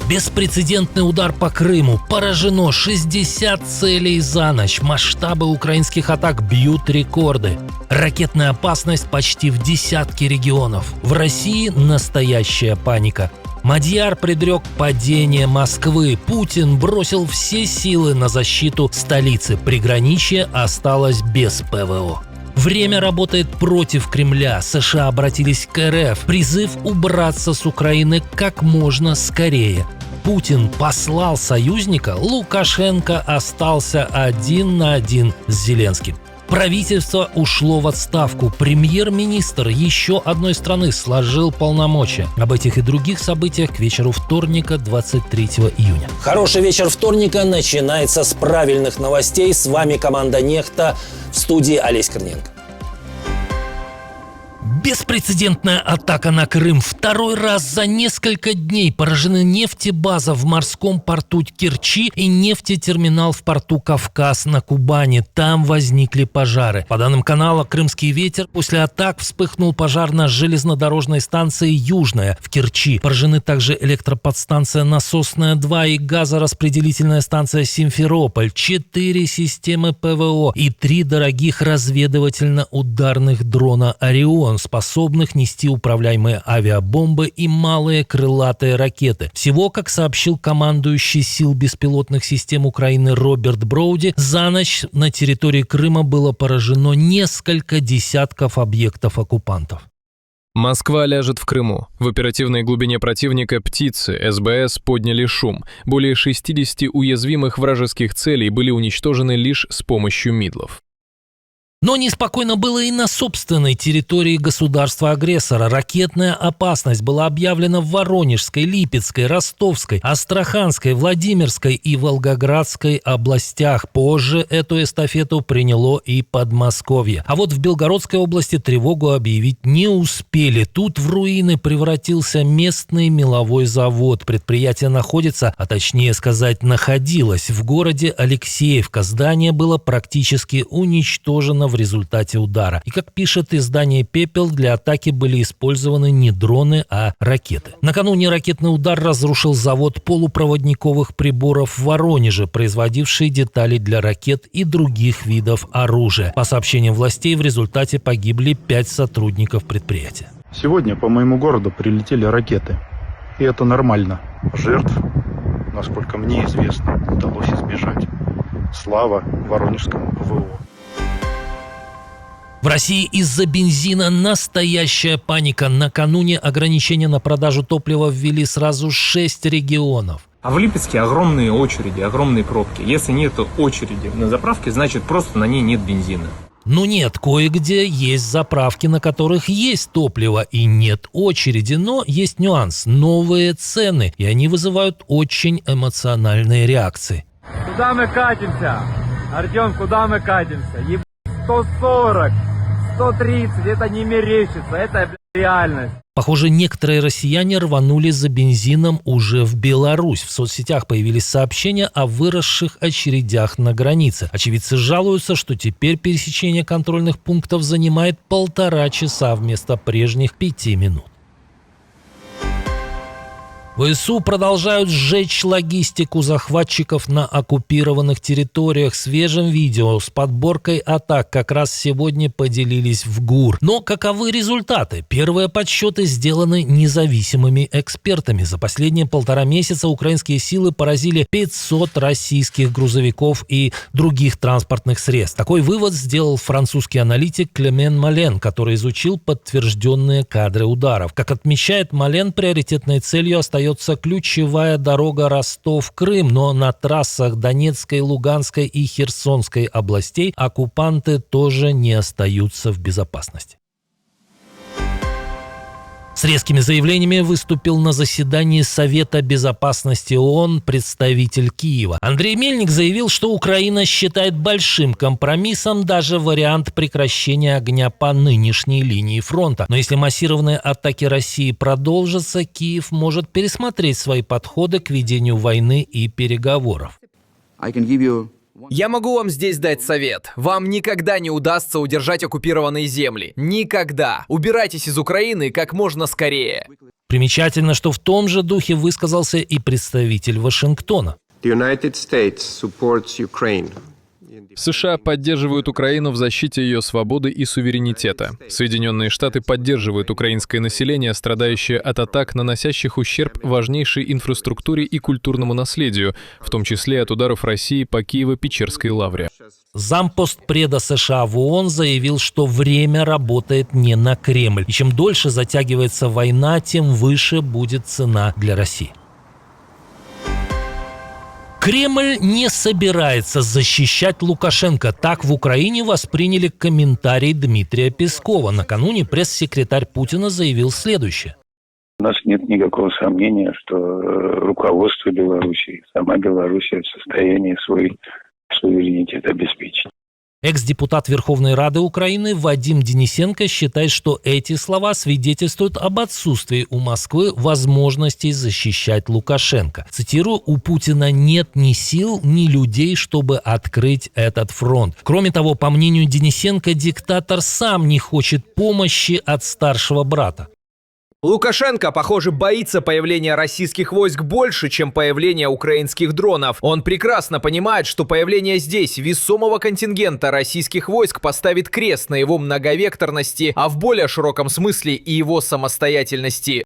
Беспрецедентный удар по Крыму. Поражено 60 целей за ночь. Масштабы украинских атак бьют рекорды. Ракетная опасность почти в десятки регионов. В России настоящая паника. Мадьяр предрек падение Москвы. Путин бросил все силы на защиту столицы. Приграничье осталось без ПВО. Время работает против Кремля. США обратились к РФ. Призыв убраться с Украины как можно скорее. Путин послал союзника, Лукашенко остался один на один с Зеленским. Правительство ушло в отставку. Премьер-министр еще одной страны сложил полномочия. Об этих и других событиях к вечеру вторника, 23 июня. Хороший вечер вторника начинается с правильных новостей. С вами команда «Нехта», в студии Олесь Корниенко. Беспрецедентная атака на Крым. Второй раз за несколько дней поражены нефтебаза в морском порту Керчи и нефтетерминал в порту Кавказ на Кубани. Там возникли пожары. По данным канала «Крымский ветер», после атак вспыхнул пожар на железнодорожной станции «Южная» в Керчи. Поражены также электроподстанция «Насосная-2» и газораспределительная станция «Симферополь», 4 системы ПВО и 3 дорогих разведывательно-ударных дрона «Орион», способных нести управляемые авиабомбы и малые крылатые ракеты. Всего, как сообщил командующий сил беспилотных систем Украины Роберт Броуди, за ночь на территории Крыма было поражено несколько десятков объектов оккупантов. Москва ляжет в Крыму. В оперативной глубине противника «Птицы» СБС подняли шум. Более 60 уязвимых вражеских целей были уничтожены лишь с помощью мидлов. Но неспокойно было и на собственной территории государства-агрессора. Ракетная опасность была объявлена в Воронежской, Липецкой, Ростовской, Астраханской, Владимирской и Волгоградской областях. Позже эту эстафету приняло и Подмосковье. А вот в Белгородской области тревогу объявить не успели. Тут в руины превратился местный меловой завод. Предприятие находится, а точнее сказать, находилось в городе Алексеевка. Здание было практически уничтожено в результате удара. И, как пишет издание «Пепел», для атаки были использованы не дроны, а ракеты. Накануне ракетный удар разрушил завод полупроводниковых приборов в Воронеже, производивший детали для ракет и других видов оружия. По сообщениям властей, в результате погибли 5 сотрудников предприятия. Сегодня по моему городу прилетели ракеты. И это нормально. Жертв, насколько мне известно, удалось избежать. Слава Воронежскому ПВО. В России из-за бензина настоящая паника. Накануне ограничения на продажу топлива ввели сразу 6 регионов. А в Липецке огромные очереди, огромные пробки. Если нет очереди на заправке, значит просто на ней нет бензина. Ну нет, кое-где есть заправки, на которых есть топливо и нет очереди, но есть нюанс – новые цены, и они вызывают очень эмоциональные реакции. Куда мы катимся? Артем, куда мы катимся? 140, 130, это не мерещится, это реальность. Похоже, некоторые россияне рванули за бензином уже в Беларусь. В соцсетях появились сообщения о выросших очередях на границе. Очевидцы жалуются, что теперь пересечение контрольных пунктов занимает 1,5 часа вместо прежних 5 минут. ВСУ продолжают сжечь логистику захватчиков на оккупированных территориях. Свежим видео с подборкой атак как раз сегодня поделились в ГУР. Но каковы результаты? Первые подсчеты сделаны независимыми экспертами. За последние 1,5 месяца украинские силы поразили 500 российских грузовиков и других транспортных средств. Такой вывод сделал французский аналитик Клемен Мален, который изучил подтвержденные кадры ударов. Как отмечает Мален, приоритетной целью остается ключевая дорога Ростов-Крым, но на трассах Донецкой, Луганской и Херсонской областей оккупанты тоже не остаются в безопасности. С резкими заявлениями выступил на заседании Совета безопасности ООН представитель Киева. Андрей Мельник заявил, что Украина считает большим компромиссом даже вариант прекращения огня по нынешней линии фронта. Но если массированные атаки России продолжатся, Киев может пересмотреть свои подходы к ведению войны и переговоров. Я могу вам здесь дать совет. Вам никогда не удастся удержать оккупированные земли. Никогда. Убирайтесь из Украины как можно скорее. Примечательно, что в том же духе высказался и представитель Вашингтона. США поддерживают Украину в защите ее свободы и суверенитета. Соединенные Штаты поддерживают украинское население, страдающее от атак, наносящих ущерб важнейшей инфраструктуре и культурному наследию, в том числе от ударов России по Киево-Печерской лавре. Зампостпреда США в ООН заявил, что время работает не на Кремль. И чем дольше затягивается война, тем выше будет цена для России. Кремль не собирается защищать Лукашенко. Так в Украине восприняли комментарий Дмитрия Пескова. Накануне пресс-секретарь Путина заявил следующее. У нас нет никакого сомнения, что руководство Беларуси, сама Белоруссия в состоянии свой суверенитет обеспечить. Экс-депутат Верховной Рады Украины Вадим Денисенко считает, что эти слова свидетельствуют об отсутствии у Москвы возможностей защищать Лукашенко. Цитирую: «У Путина нет ни сил, ни людей, чтобы открыть этот фронт». Кроме того, по мнению Денисенко, диктатор сам не хочет помощи от старшего брата. Лукашенко, похоже, боится появления российских войск больше, чем появления украинских дронов. Он прекрасно понимает, что появление здесь весомого контингента российских войск поставит крест на его многовекторности, а в более широком смысле и его самостоятельности.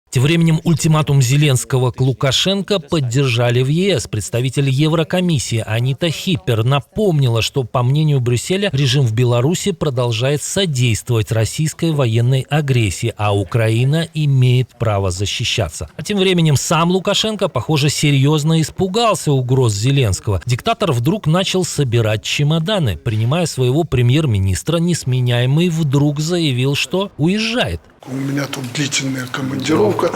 Тем временем ультиматум Зеленского к Лукашенко поддержали в ЕС. Представитель Еврокомиссии Анита Хиппер напомнила, что, по мнению Брюсселя, режим в Беларуси продолжает содействовать российской военной агрессии, а Украина имеет право защищаться. А тем временем сам Лукашенко, похоже, серьезно испугался угроз Зеленского. Диктатор вдруг начал собирать чемоданы. Принимая своего премьер-министра, несменяемый вдруг заявил, что уезжает. У меня тут длительная командировка.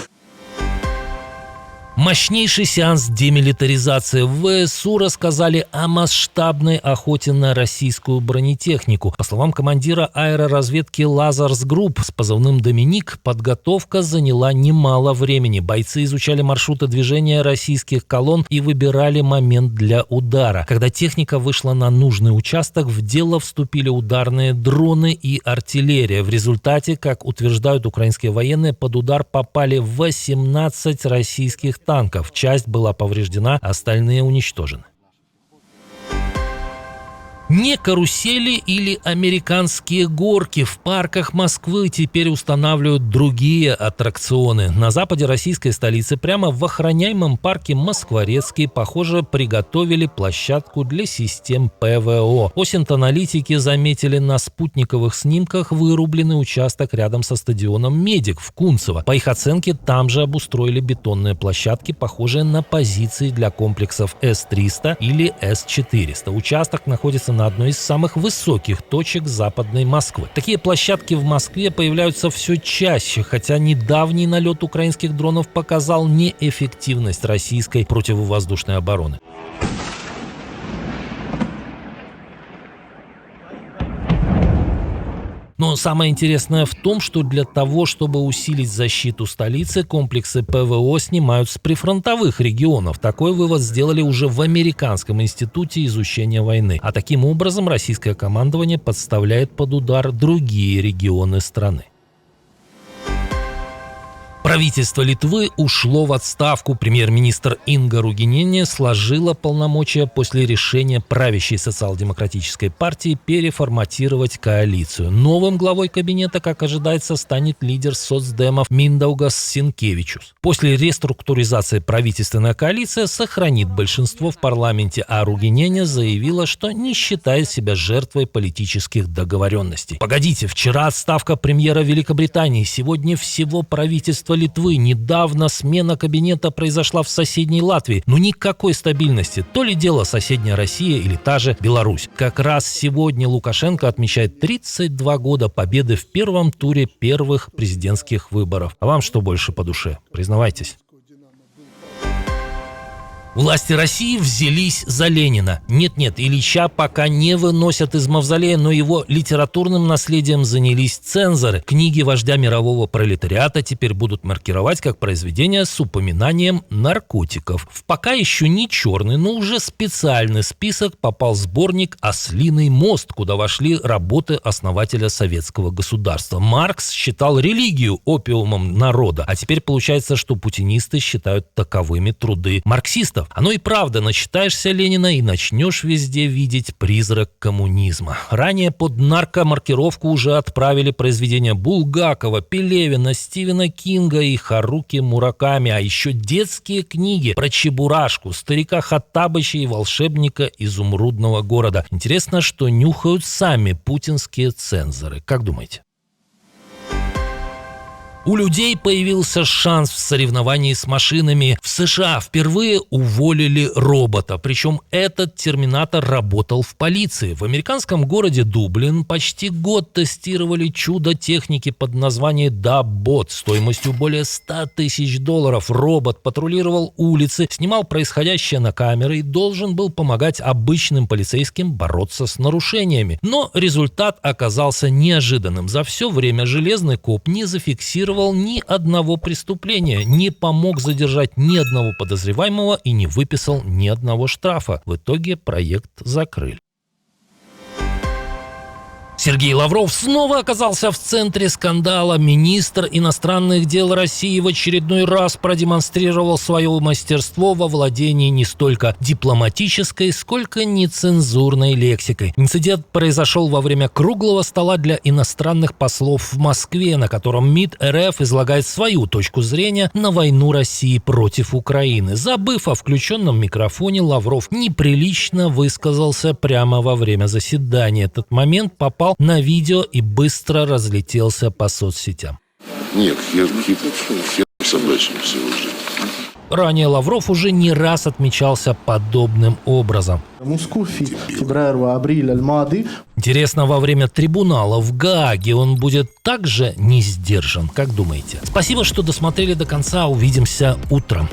Мощнейший сеанс демилитаризации. В ВСУ рассказали о масштабной охоте на российскую бронетехнику. По словам командира аэроразведки Лазарс Групп с позывным «Доминик», подготовка заняла немало времени. Бойцы изучали маршруты движения российских колонн и выбирали момент для удара. Когда техника вышла на нужный участок, в дело вступили ударные дроны и артиллерия. В результате, как утверждают украинские военные, под удар попали 18 российских танков. Часть была повреждена, остальные уничтожены. Не карусели или американские горки. В парках Москвы теперь устанавливают другие аттракционы. На западе российской столицы, прямо в охраняемом парке Москворецкий, похоже, приготовили площадку для систем ПВО. Осинт-аналитики заметили на спутниковых снимках вырубленный участок рядом со стадионом «Медик» в Кунцево. По их оценке, там же обустроили бетонные площадки, похожие на позиции для комплексов С-300 или С-400. Участок находится на одной из самых высоких точек Западной Москвы. Такие площадки в Москве появляются все чаще, хотя недавний налет украинских дронов показал неэффективность российской противовоздушной обороны. Но самое интересное в том, что для того, чтобы усилить защиту столицы, комплексы ПВО снимают с прифронтовых регионов. Такой вывод сделали уже в Американском институте изучения войны. А таким образом российское командование подставляет под удар другие регионы страны. Правительство Литвы ушло в отставку. Премьер-министр Инга Ругиненė сложила полномочия после решения правящей социал-демократической партии переформатировать коалицию. Новым главой кабинета, как ожидается, станет лидер соцдемов Миндаугас Синкевичус. После реструктуризации правительственная коалиция сохранит большинство в парламенте, а Ругиненė заявила, что не считает себя жертвой политических договоренностей. Погодите, вчера отставка премьера Великобритании, сегодня всего правительства Литвы. Недавно смена кабинета произошла в соседней Латвии. Но никакой стабильности. То ли дело соседняя Россия или та же Беларусь. Как раз сегодня Лукашенко отмечает 32 года победы в первом туре первых президентских выборов. А вам что больше по душе? Признавайтесь. Власти России взялись за Ленина. Нет-нет, Ильича пока не выносят из мавзолея, но его литературным наследием занялись цензоры. Книги вождя мирового пролетариата теперь будут маркировать как произведения с упоминанием наркотиков. В пока еще не черный, но уже специальный список попал сборник «Ослиный мост», куда вошли работы основателя советского государства. Маркс считал религию опиумом народа, а теперь получается, что путинисты считают таковыми труды марксистов. Оно и правда, начитаешься Ленина и начнешь везде видеть призрак коммунизма. Ранее под наркомаркировку уже отправили произведения Булгакова, Пелевина, Стивена Кинга и Харуки Мураками, а еще детские книги про Чебурашку, старика Хоттабыча и волшебника изумрудного города. Интересно, что нюхают сами путинские цензоры. Как думаете? У людей появился шанс в соревновании с машинами. В США впервые уволили робота. Причем этот терминатор работал в полиции. В американском городе Дублин почти год тестировали чудо техники под названием DubBot стоимостью более $100 тысяч. Робот патрулировал улицы, снимал происходящее на камеры и должен был помогать обычным полицейским бороться с нарушениями. Но результат оказался неожиданным. За все время железный коп не зафиксировал ни одного преступления, не помог задержать ни одного подозреваемого и не выписал ни одного штрафа. В итоге проект закрыли. Сергей Лавров снова оказался в центре скандала. Министр иностранных дел России в очередной раз продемонстрировал свое мастерство во владении не столько дипломатической, сколько нецензурной лексикой. Инцидент произошел во время круглого стола для иностранных послов в Москве, на котором МИД РФ излагает свою точку зрения на войну России против Украины. Забыв о включенном микрофоне, Лавров неприлично высказался прямо во время заседания. Этот момент попал на видео и быстро разлетелся по соцсетям. Нет, хер собачьим все уже. Ранее Лавров уже не раз отмечался подобным образом. Интересно, во время трибунала в Гааге он будет также не сдержан, как думаете? Спасибо, что досмотрели до конца. Увидимся утром.